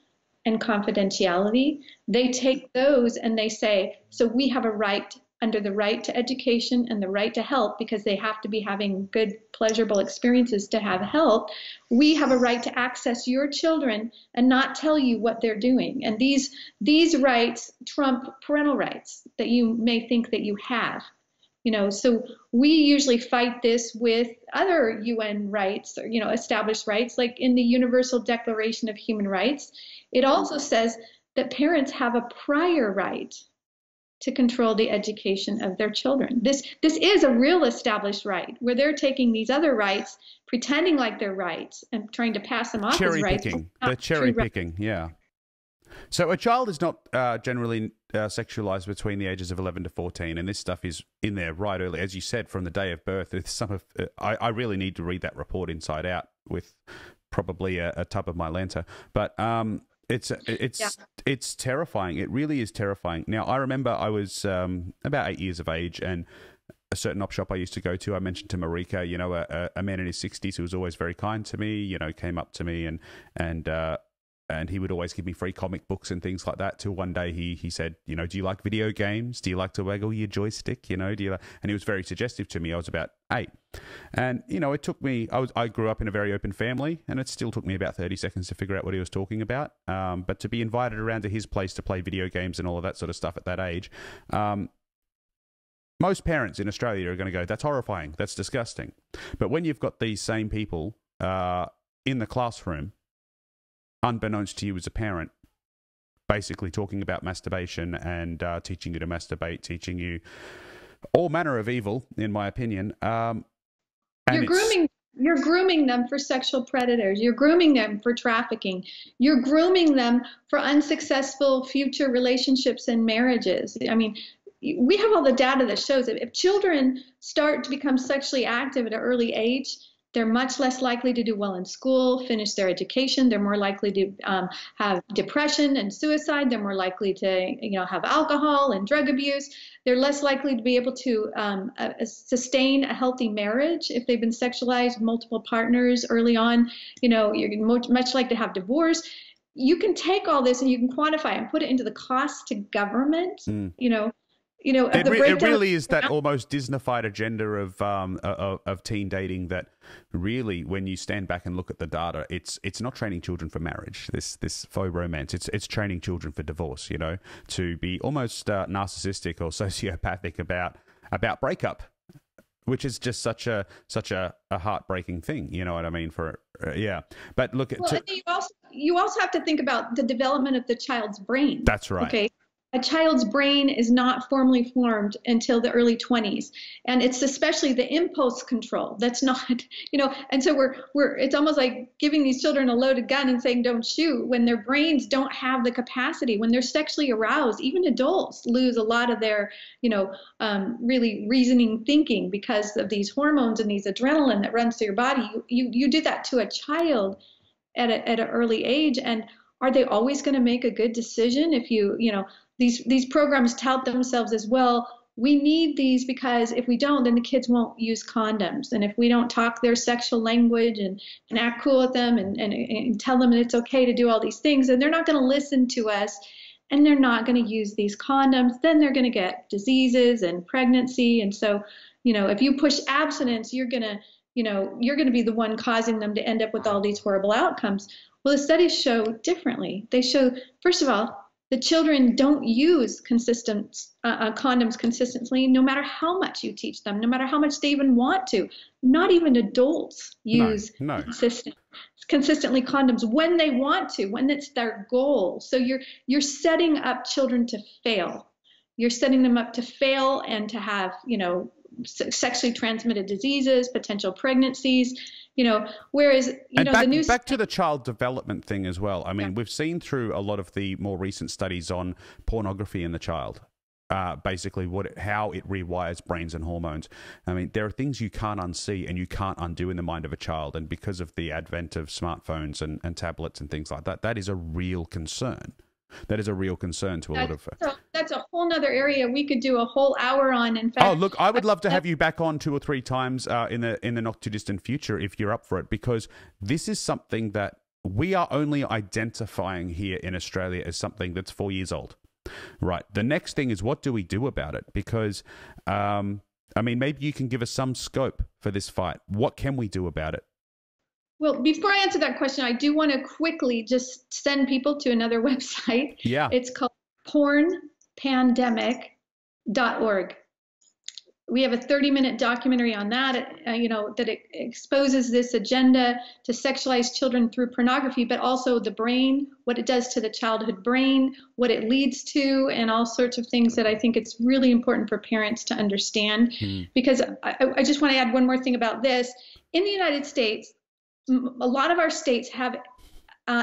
and confidentiality, they take those and they say, so we have a right under the right to education and the right to health, because they have to be having good, pleasurable experiences to have health. We have a right to access your children and not tell you what they're doing. And these rights trump parental rights that you may think that you have. So we usually fight this with other UN rights, or, established rights, like in the Universal Declaration of Human Rights. It also says that parents have a prior right to control the education of their children. This is a real established right, where they're taking these other rights, pretending like they're rights, and trying to pass them off as rights. The cherry picking, yeah. So a child is not generally sexualized between the ages of 11 to 14, and this stuff is in there right early, as you said, from the day of birth. It's I really need to read that report inside out with probably a tub of Mylanta, but it's terrifying. It really is terrifying. Now, I remember I was about 8 years of age, and a certain op shop I used to go to, I mentioned to Marika, a man in his 60s who was always very kind to me, came up to me and he would always give me free comic books and things like that, till one day he said, do you like video games? Do you like to waggle your joystick? Do you like... And he was very suggestive to me. I was about 8. And, it took me, I grew up in a very open family, and it still took me about 30 seconds to figure out what he was talking about. But to be invited around to his place to play video games and all of that sort of stuff at that age, most parents in Australia are going to go, that's horrifying, that's disgusting. But when you've got these same people in the classroom, unbeknownst to you as a parent, basically talking about masturbation and teaching you to masturbate, teaching you all manner of evil, in my opinion. You're grooming them for sexual predators. You're grooming them for trafficking. You're grooming them for unsuccessful future relationships and marriages. I mean, we have all the data that shows that if children start to become sexually active at an early age, they're much less likely to do well in school, finish their education. They're more likely to have depression and suicide. They're more likely to, have alcohol and drug abuse. They're less likely to be able to sustain a healthy marriage if they've been sexualized with multiple partners early on. You're much likely to have divorce. You can take all this and you can quantify it and put it into the cost to government. It really is that almost Disneyfied agenda of teen dating that really, when you stand back and look at the data, it's not training children for marriage, this faux romance. It's training children for divorce, to be almost narcissistic or sociopathic about breakup, which is just such a heartbreaking thing. You know what I mean? But look, you also have to think about the development of the child's brain. That's right. Okay. A child's brain is not formally formed until the early 20s. And it's especially the impulse control. That's not, and so it's almost like giving these children a loaded gun and saying, don't shoot, when their brains don't have the capacity. When they're sexually aroused, even adults lose a lot of their, really reasoning thinking because of these hormones and these adrenaline that runs through your body. You do that to a child at an early age. And are they always going to make a good decision if these programs tout themselves as, well, we need these because if we don't, then the kids won't use condoms. And if we don't talk their sexual language and act cool with them and tell them that it's okay to do all these things, then they're not going to listen to us and they're not going to use these condoms. Then they're going to get diseases and pregnancy. And so, if you push abstinence, you're going to be the one causing them to end up with all these horrible outcomes. Well, the studies show differently. They show, first of all, the children don't use condoms consistently, no matter how much you teach them, no matter how much they even want to. Not even adults use consistently condoms when they want to, when it's their goal. So you're setting up children to fail. You're setting them up to fail and to have, sexually transmitted diseases, potential pregnancies. Whereas, And the new back to the child development thing as well. I mean, we've seen through a lot of the more recent studies on pornography in the child, basically how it rewires brains and hormones. I mean, there are things you can't unsee and you can't undo in the mind of a child. And because of the advent of smartphones and tablets and things like that, that is a real concern. That is a real concern to a lot of. That's a whole nother area we could do a whole hour on. In fact, oh, look, I would love to have you back on 2 or 3 times in the not too distant future if you're up for it, because this is something that we are only identifying here in Australia as something that's 4 years old. Right. The next thing is, what do we do about it? Because, I mean, maybe you can give us some scope for this fight. What can we do about it? Well, before I answer that question, I do want to quickly just send people to another website. Yeah. It's called pornpandemic.org. We have a 30-minute documentary on that, that it exposes this agenda to sexualize children through pornography, but also the brain, what it does to the childhood brain, what it leads to, and all sorts of things that I think it's really important for parents to understand. Because I just want to add one more thing about this. In the United States, a lot of our states have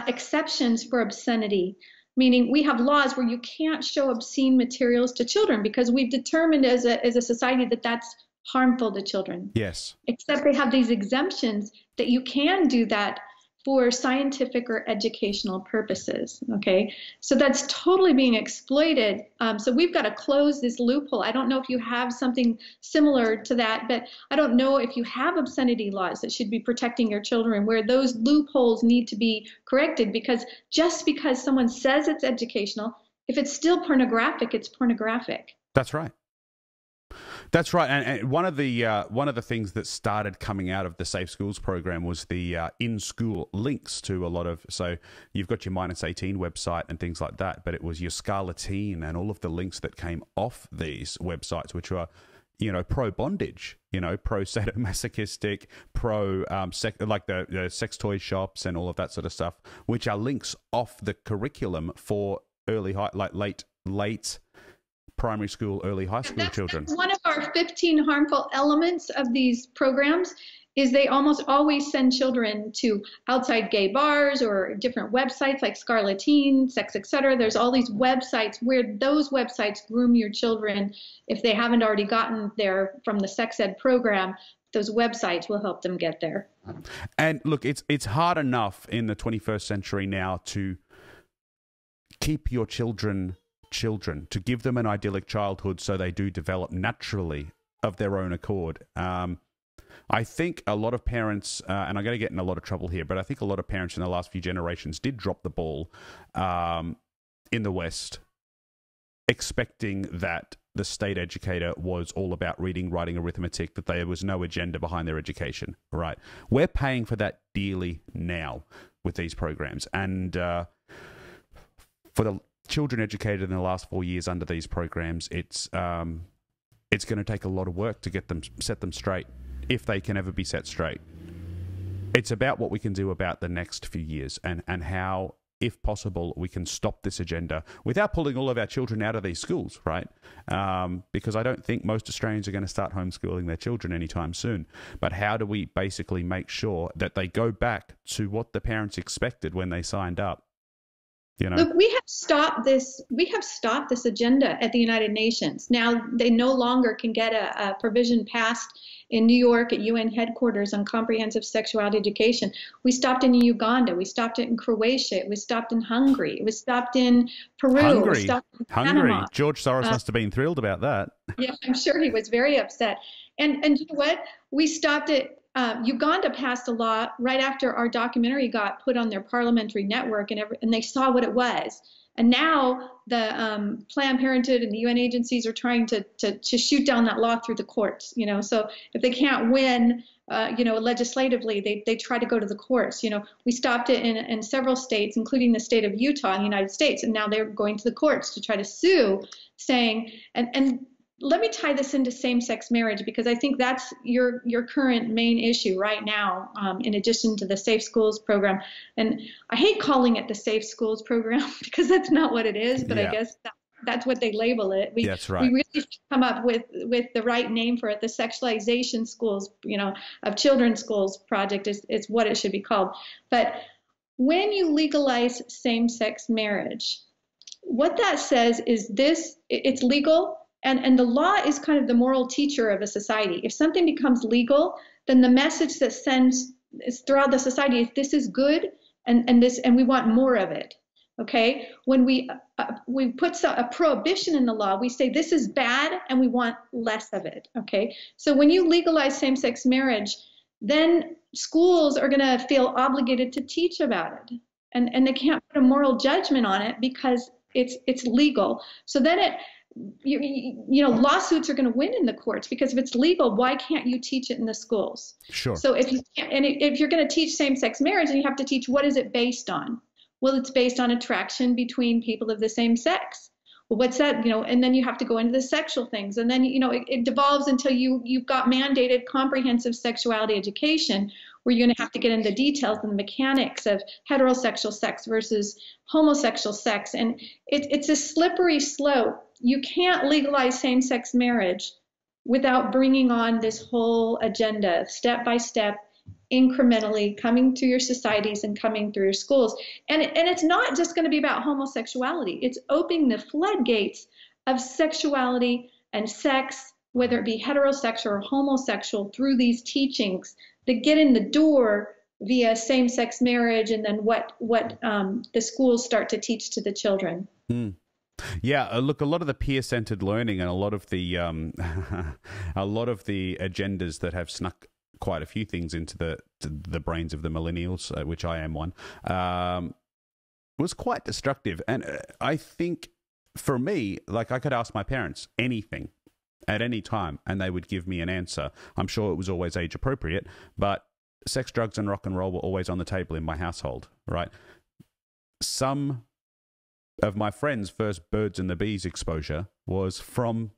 exceptions for obscenity, meaning we have laws where you can't show obscene materials to children because we've determined as a society that that's harmful to children. Yes. Except they have these exemptions that you can do that for scientific or educational purposes. Okay, so that's totally being exploited. So we've got to close this loophole. I don't know if you have something similar to that, but I don't know if you have obscenity laws that should be protecting your children where those loopholes need to be corrected, because just because someone says it's educational, if it's still pornographic, it's pornographic. That's right. That's right, and one of the things that started coming out of the Safe Schools program was the in-school links to a lot of. So you've got your -18 website and things like that, but it was your Scarletine and all of the links that came off these websites, which are, pro bondage, pro sadomasochistic, pro like the sex toy shops and all of that sort of stuff, which are links off the curriculum for late primary school, early high school children. That's one of our 15 harmful elements of these programs is they almost always send children to outside gay bars or different websites like Scarletine, Sex, etc. There's all these websites where those websites groom your children. If they haven't already gotten there from the sex ed program, those websites will help them get there. And look, it's hard enough in the 21st century now to keep your children, to give them an idyllic childhood so they do develop naturally of their own accord. I think a lot of parents, and I'm going to get in a lot of trouble here, but I think a lot of parents in the last few generations did drop the ball in the West, expecting that the state educator was all about reading, writing, arithmetic, that there was no agenda behind their education, right? We're paying for that dearly now with these programs. And for the children educated in the last 4 years under these programs, it's going to take a lot of work to set them straight, if they can ever be set straight. It's about what we can do about the next few years and how, if possible, we can stop this agenda without pulling all of our children out of these schools, right? Because I don't think most Australians are going to start homeschooling their children anytime soon. But how do we basically make sure that they go back to what the parents expected when they signed up? Look, we have stopped this agenda at the United Nations. Now they no longer can get a provision passed in New York at UN headquarters on comprehensive sexuality education. We stopped in Uganda. We stopped it in Croatia. We stopped in Hungary. We stopped in Peru. We stopped in Panama. George Soros must have been thrilled about that. Yeah, I'm sure he was very upset. And you know what? We stopped it. Uganda passed a law right after our documentary got put on their parliamentary network, and they saw what it was. And now the Planned Parenthood and the UN agencies are trying to shoot down that law through the courts. So if they can't win, legislatively, they try to go to the courts. We stopped it in several states, including the state of Utah in the United States, and now they're going to the courts to try to sue, saying and let me tie this into same-sex marriage, because I think that's your current main issue right now, in addition to the Safe Schools program. And I hate calling it the Safe Schools program because that's not what it is, but yeah. I guess That's what they label it. That's right. We really should come up with the right name for it. The Sexualization Schools, of Children's Schools project is what it should be called. But when you legalize same-sex marriage, what that says is it's legal, and the law is kind of the moral teacher of a society. If something becomes legal, then the message that sends is throughout the society is this is good, and we want more of it. Okay, when we put a prohibition in the law, we say this is bad and we want less of it. Okay, so when you legalize same-sex marriage, then schools are going to feel obligated to teach about it, and they can't put a moral judgment on it because it's legal. So then lawsuits are going to win in the courts, because if it's legal, why can't you teach it in the schools? Sure. So if you're going to teach same-sex marriage, then you have to teach, what is it based on? Well, it's based on attraction between people of the same sex. Well, what's that? And then you have to go into the sexual things, and then it devolves until you've got mandated comprehensive sexuality education, where you're going to have to get into the details and the mechanics of heterosexual sex versus homosexual sex, and it's a slippery slope. You can't legalize same-sex marriage without bringing on this whole agenda, step by step, incrementally coming through your societies and coming through your schools. And it's not just going to be about homosexuality. It's opening the floodgates of sexuality and sex, whether it be heterosexual or homosexual, through these teachings that get in the door via same-sex marriage, and then what the schools start to teach to the children. Yeah, look, a lot of the peer-centered learning and a lot of the agendas that have snuck quite a few things into the brains of the millennials, which I am one, was quite destructive. And I think for me, like, I could ask my parents anything at any time and they would give me an answer. I'm sure it was always age appropriate, but sex, drugs, and rock and roll were always on the table in my household, right? Some of my friends' first birds and the bees exposure was from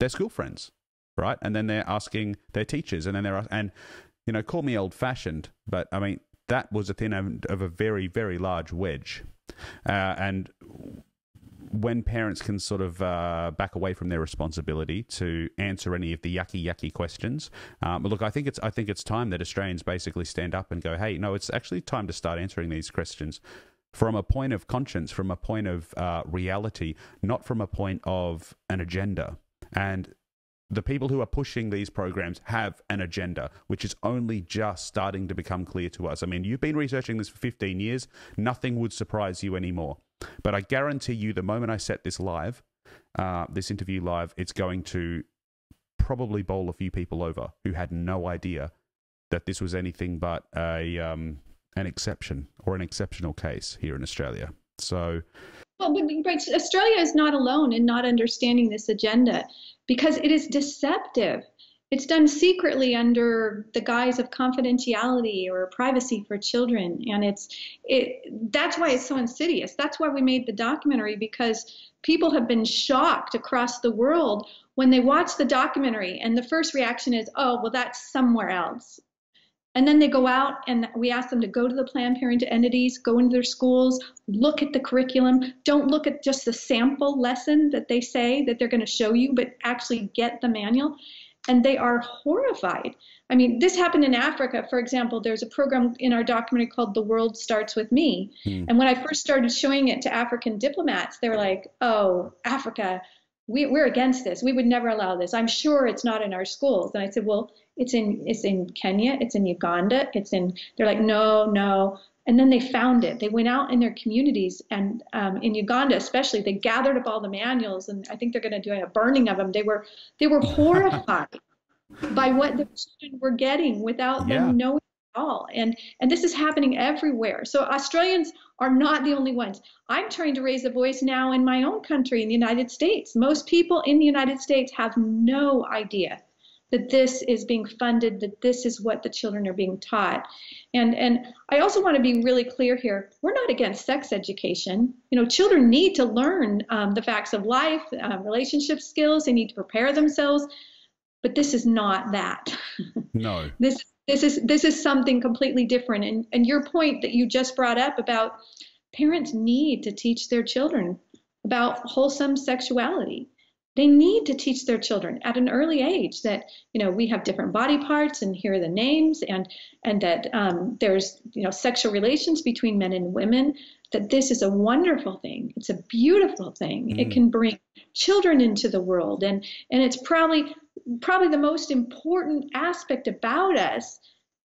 their school friends, right? And then they're asking their teachers, and then call me old-fashioned, but I mean, that was a thin end of a very, very large wedge. And when parents can sort of back away from their responsibility to answer any of the yucky questions, look, I think it's time that Australians basically stand up and go, hey, no, it's actually time to start answering these questions from a point of conscience, from a point of reality, not from a point of an agenda. And the people who are pushing these programs have an agenda, which is only just starting to become clear to us. I mean, you've been researching this for 15 years. Nothing would surprise you anymore. But I guarantee you, the moment I set this interview live, it's going to probably bowl a few people over who had no idea that this was anything but an exception or an exceptional case here in Australia. So, well, but Australia is not alone in not understanding this agenda, because it is deceptive. It's done secretly under the guise of confidentiality or privacy for children, and that's why it's so insidious. That's why we made the documentary, because people have been shocked across the world when they watch the documentary, and the first reaction is, oh, well, that's somewhere else. And then they go out, and we ask them to go to the Planned Parenthood entities, go into their schools, look at the curriculum. Don't look at just the sample lesson that they say that they're going to show you, but actually get the manual. And they are horrified. I mean, this happened in Africa. For example, there's a program in our documentary called The World Starts With Me. And when I first started showing it to African diplomats, they were like, oh, Africa, we're against this. We would never allow this. I'm sure it's not in our schools. And I said, well, it's in Kenya, it's in Uganda, they're like, no. And then they found it. They went out in their communities, and in Uganda especially, they gathered up all the manuals, and I think they're going to do a burning of them. They were horrified by what the children were getting without them knowing at all. And this is happening everywhere. So Australians are not the only ones. I'm trying to raise a voice now in my own country, in the United States. Most people in the United States have no idea that this is being funded, that this is what the children are being taught. And I also want to be really clear here. We're not against sex education. Children need to learn the facts of life, relationship skills. They need to prepare themselves. But this is not that. No. This is something completely different. And your point that you just brought up about parents need to teach their children about wholesome sexuality. They need to teach their children at an early age that, we have different body parts and here are the names, and that there's, sexual relations between men and women, that this is a wonderful thing. It's a beautiful thing. It can bring children into the world. And it's probably the most important aspect about us.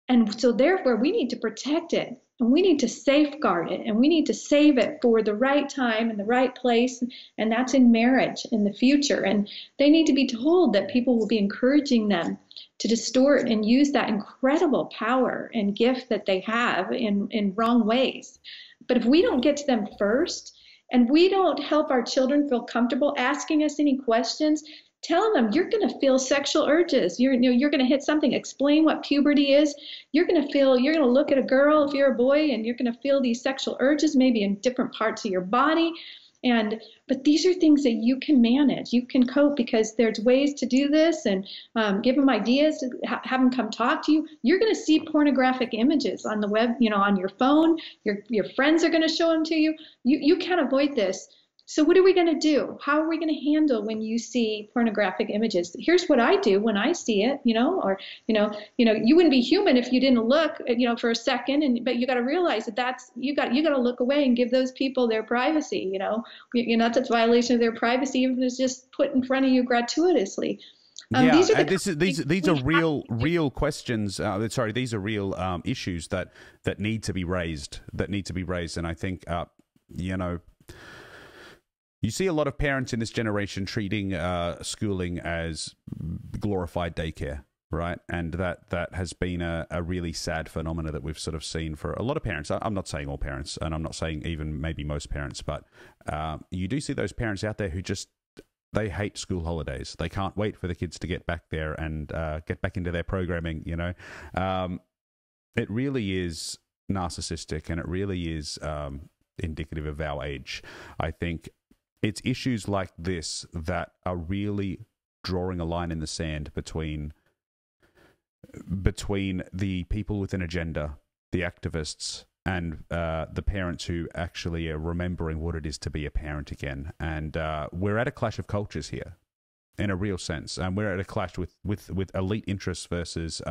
And so therefore we need to protect it, and we need to safeguard it, and we need to save it for the right time and the right place. And that's in marriage in the future. And they need to be told that people will be encouraging them to distort and use that incredible power and gift that they have in wrong ways. But if we don't get to them first, and we don't help our children feel comfortable asking us any questions, tell them you're going to feel sexual urges. You're going to hit something. Explain what puberty is. You're going to look at a girl if you're a boy, and you're going to feel these sexual urges maybe in different parts of your body. But these are things that you can manage. You can cope, because there's ways to do this, and give them ideas, have them come talk to you. You're going to see pornographic images on the web, on your phone. Your friends are going to show them to you. You can't avoid this. So what are we going to do? How are we going to handle when you see pornographic images? Here's what I do when I see it, you wouldn't be human if you didn't look, for a second. But you got to realize that you got to look away and give those people their privacy. That's a violation of their privacy, even if it's just put in front of you gratuitously. These are real questions. These are real issues that need to be raised. And I think you see a lot of parents in this generation treating schooling as glorified daycare, right? And that has been a really sad phenomena that we've sort of seen for a lot of parents. I'm not saying all parents, and I'm not saying even maybe most parents, but you do see those parents out there who they hate school holidays. They can't wait for the kids to get back there and get back into their programming, It really is narcissistic, and it really is indicative of our age. I think it's issues like this that are really drawing a line in the sand between the people with an agenda, the activists, and the parents who actually are remembering what it is to be a parent again. And we're at a clash of cultures here, in a real sense. And we're at a clash with elite interests versus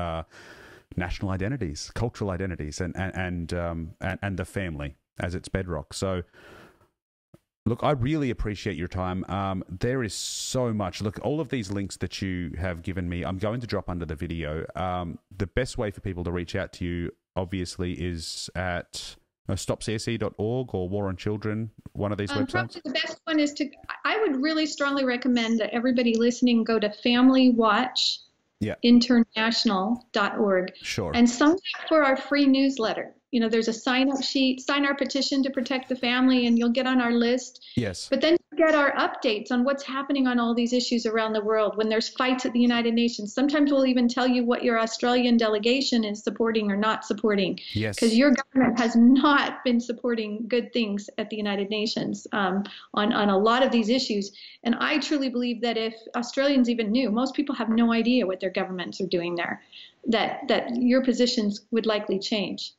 national identities, cultural identities, and the family as its bedrock. So, look, I really appreciate your time. There is so much. Look, all of these links that you have given me, I'm going to drop under the video. The best way for people to reach out to you, obviously, is at stopcsc.org or War on Children, one of these websites. Probably the best one is I would really strongly recommend that everybody listening go to familywatchinternational.org. Sure. And sign up for our free newsletter. There's a sign-up sheet, sign our petition to protect the family, and you'll get on our list. Yes. But then you get our updates on what's happening on all these issues around the world. When there's fights at the United Nations, sometimes we'll even tell you what your Australian delegation is supporting or not supporting. Yes. Because your government has not been supporting good things at the United Nations on a lot of these issues. And I truly believe that if Australians even knew, most people have no idea what their governments are doing there, that your positions would likely change.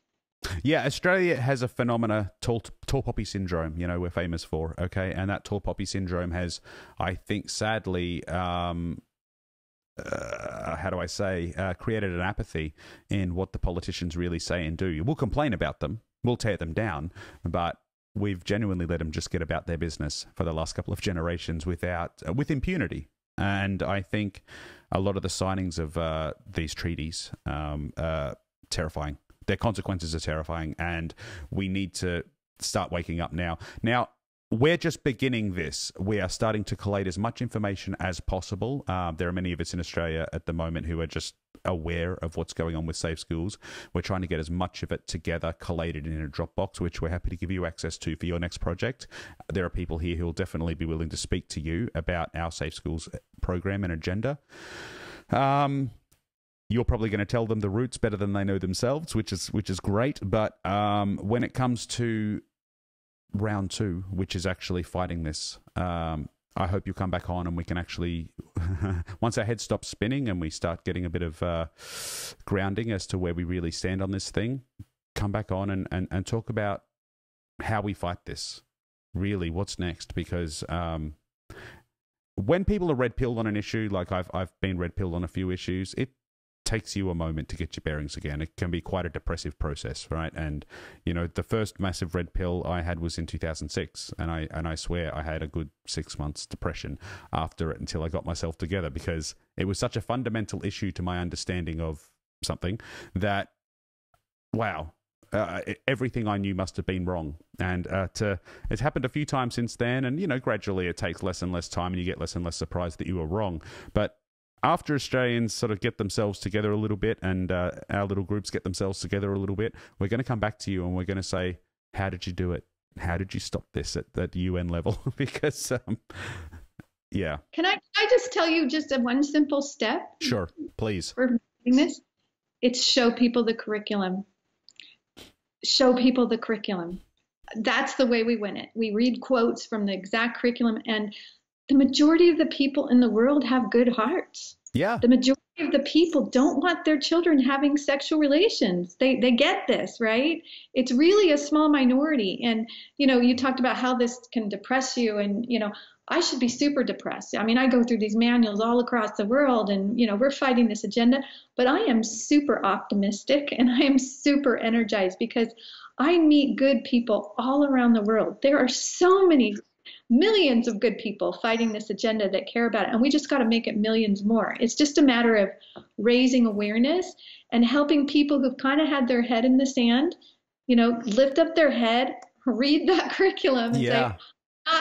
Yeah, Australia has a phenomena, tall poppy syndrome, we're famous for, okay? And that tall poppy syndrome has, I think, sadly, created an apathy in what the politicians really say and do. We'll complain about them, we'll tear them down, but we've genuinely let them just get about their business for the last couple of generations with impunity. And I think a lot of the signings of these treaties are terrifying. Their consequences are terrifying, and we need to start waking up now. Now, we're just beginning this. We are starting to collate as much information as possible. There are many of us in Australia at the moment who are just aware of what's going on with Safe Schools. We're trying to get as much of it together, collated in a Dropbox, which we're happy to give you access to for your next project. There are people here who will definitely be willing to speak to you about our Safe Schools program and agenda. You're probably going to tell them the roots better than they know themselves, which is great. But when it comes to round 2, which is actually fighting this, I hope you come back on and we can actually, once our head stops spinning and we start getting a bit of grounding as to where we really stand on this thing, come back on and talk about how we fight this. really, what's next? Because when people are red-pilled on an issue, like I've been red-pilled on a few issues, it takes you a moment to get your bearings again. It can be quite a depressive process, right? And you know, the first massive red pill I had was in 2006, and I swear I had a good 6 months depression after it until I got myself together, because it was such a fundamental issue to my understanding of something that, wow, everything I knew must have been wrong. And it's happened a few times since then, and you know, gradually it takes less and less time, and you get less and less surprised that you were wrong. But after Australians sort of get themselves together a little bit, and our little groups get themselves together a little bit, we're going to come back to you and we're going to say, how did you do it? How did you stop this at the UN level? Because, yeah. Can I just tell you just one simple step? Sure, please. For doing this? It's show people the curriculum. Show people the curriculum. That's the way we win it. We read quotes from the exact curriculum, and the majority of the people in the world have good hearts. Yeah. The majority of the people don't want their children having sexual relations. They get this, right? It's really a small minority. And, you know, you talked about how this can depress you, and, you know, I should be super depressed. I mean, I go through these manuals all across the world, and, you know, we're fighting this agenda, but I am super optimistic and I am super energized because I meet good people all around the world. There are so many millions of good people fighting this agenda that care about it, and we just got to make it millions more. It's just a matter of raising awareness and helping people who've kind of had their head in the sand, you know, lift up their head, read that curriculum, and say,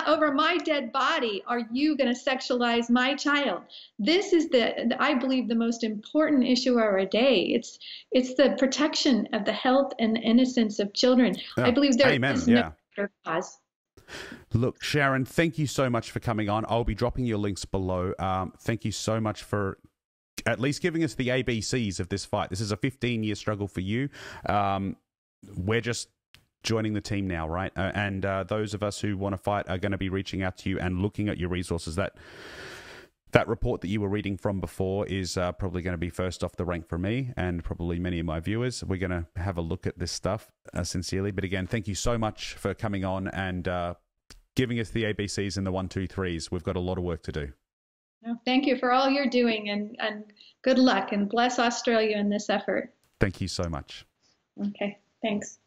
over my dead body are you going to sexualize my child? This is I believe, the most important issue of our day. It's the protection of the health and the innocence of children. I believe there is no better cause. Look, Sharon, thank you so much for coming on. I'll be dropping your links below. Thank you so much for at least giving us the ABCs of this fight. This is a 15-year struggle for you. We're just joining the team now, right? And those of us who want to fight are going to be reaching out to you and looking at your resources. That report that you were reading from before is probably going to be first off the rank for me and probably many of my viewers. We're going to have a look at this stuff sincerely. But again, thank you so much for coming on and giving us the ABCs and the 1, 2, 3s. We've got a lot of work to do. No, thank you for all you're doing, and good luck, and bless Australia in this effort. Thank you so much. Okay, thanks.